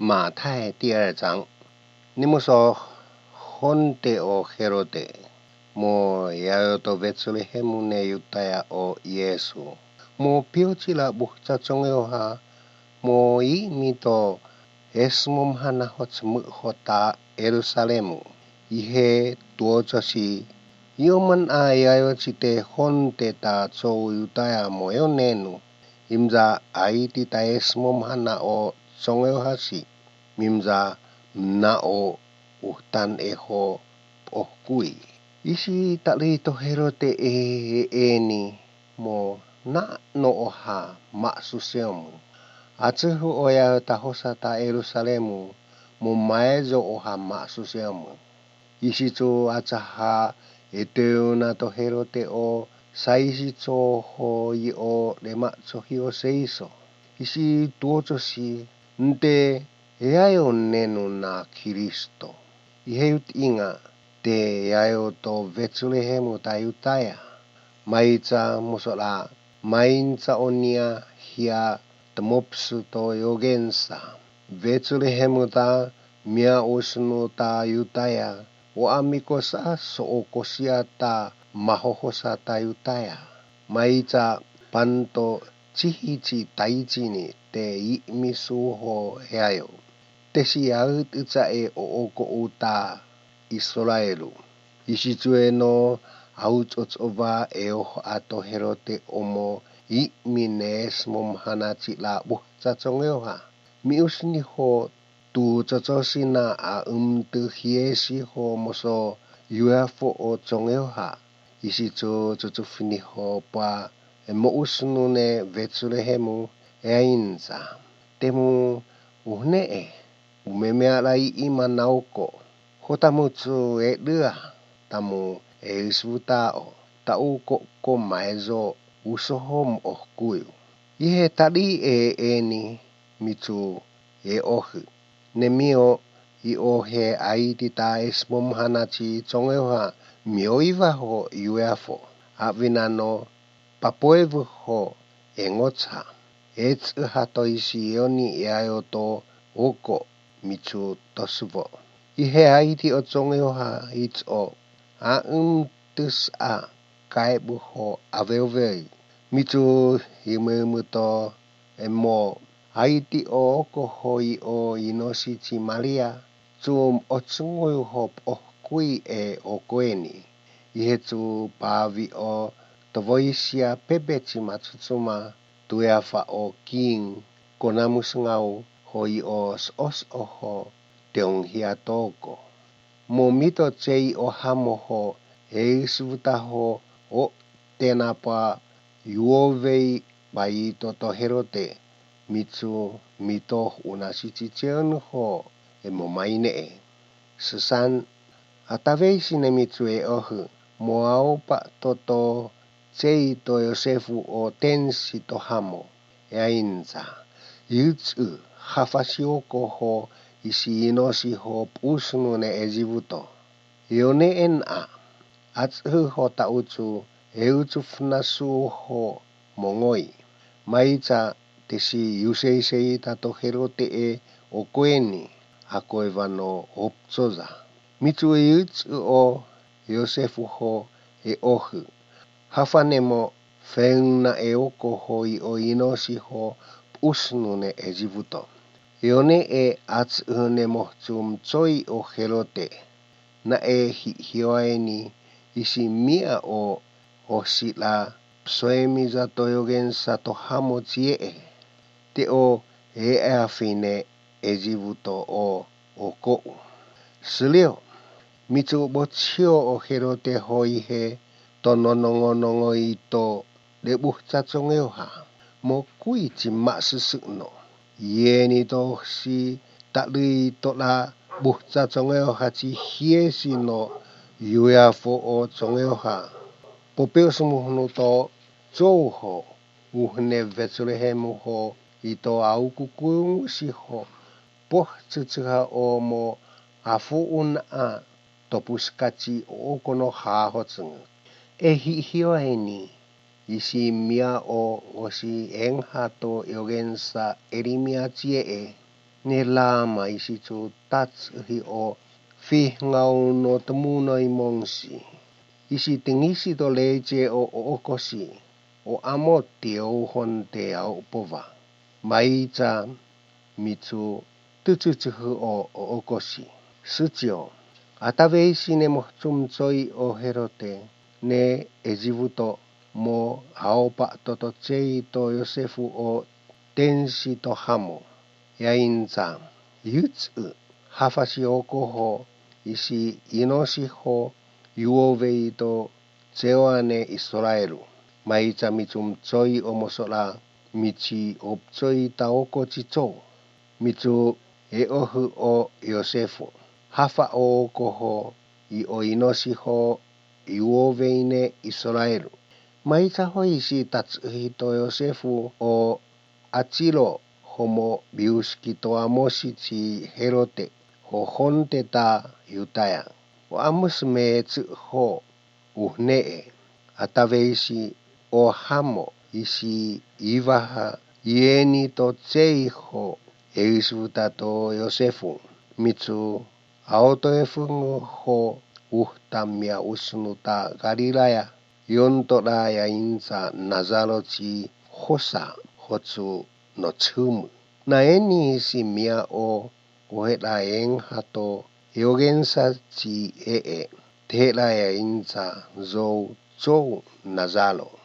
马太第二章，你们说本地をヘロデもヤヨとベツレヘムネユタヤをイエスもピオチラブタチョンヨハもイミとエスモムハナホツムホタエルサレムイヘトウチョシヨマンアヤヨチテ本地タチョウユタヤもヨネヌimza aiti ta esmom hana o tsongeo hasi mimza na o uhtan eho ohkui isi takli to herote eni mo na no oha maksusemu atsuhu oya tahosa ta Yerusalemu mo maezo oha maksusemu isi tu atsaha eteo na to herote o saisi cho ho i o le ma cho hi o seiso isi tuocho si nte eayo nenu na Kristo iheyut inga te yayo to Bethlehemu ta Yutaya maitsa musola mainsa onia hia temopsu to yogensa Bethlehemu ta mia usnu ta Yutaya o amiko sa so okosia ta mahohosa ta Yutaya maitsa panto chihichi taichi ni te imisu ho heayo te siyaut utsa e o oko uta Israelu isitsue no autsova e o ato herote omo I mines mom hanachi la buh tsachongeoha miusni ho tu tsotsosina a tu hiesi ho moso UFO o tsongeoha isitsu tsufini ho pa mo usnu ne Bethlehemu einza temu uhne umemea lai imanauko hotamutsu e dua tamu e isutao tauko ko maezo usohom ohkuyu ihe tadi eni mitu e ohu nemio I ohe aiti ta esmom hanachi tsongeoha mioiva ho UFO avinano papoevu ho engotsa etsu hato isi yoni yayoto oko mitu tosuvo ihe aiti o tsongeoha itso a tus a kaibu ho aveovei mitu himemuto emo aiti o oko hoi o inoshichi Maria zum otsungoyu hop ohkui e okoeni ihetsu pavi o tovoisia pepechi matsutsuma tuyafa o king konamusngau hoi o os oho teonghiatoko momito chei o hamoho eisutaho o tenapa yuovei baito to herote mitsu mito unasichi cheon ho emomaine susan atavei sinemitsu e ohu moao pa toto chei to Yosefu o tensi to hamo yainza yutsu hafasioko ho isi inosi ho pusnu ne ejibuto yone en a atsu ho tautsu eutsu fnasu ho mongoi maitsa tesi yuseisei tato herote e okoeni akoevano optsoza mitsu yutsu o Yosefu ho e ohu hafanemo feuna e oko hoi o inosi ho pusnu ne ejibuto yone e atsu ne mohtsum choi o herote na e hioaeni isi mia o osila soemiza toyogen sato hamo chie te o e afine ejibuto o oko slio mitsu botsio o herote hoi he tononongonongo ito debuh tsachongeoha mo kuichi maksusukno yeni to si takli to la buh tsachongeoha chi hiesi no UFO o tsongeoha popeo sumuhnu to chouho uhne Bethlehemu ho ito aukukung si ho poh tsutsuha o mo afuun a topuskachi o kono hahotsungu e hioeni isi mia o osi enghato yogensa erimia chie Nilama isi tu tats hi o fih ngau no temuno i mongsi. Isi tingisi to leje o okosi. O amoti o honte au pova. Maita mitu tututuhu o okosi. Sutio. Ataveisi ne mohtumtsoi o herote. Ne ejivuto mo haopa toto tsei to Yosefu o tensi to hamo. Yainza. Yutsu. Hafasi okoho. Isi inosi ho. Yuovei to tseoane Israelu. Maita mitum tsoi o mosola. Michi optsoi taoko chito. Mitu eohu o Yosefu. Hafa o koho i o inosi ho iuoveine Israelu. Maita hoisi tatsuhito Yosefu o atilo homo biuski to amosi ti herote ho honte ta yutaya. O amus me tsu ho uhnee ataveisi o hamo isi ivaha ieni to tsei ho eisuta to Yosefu. Mitu auto efungu ho uhtamia usnuta Galilaya. Yontola ya inza nazalo ti hosa hotsu no tsumu. Na eni isi mia o ohela hato yogensa ti Tehela ya inza zou nazalo.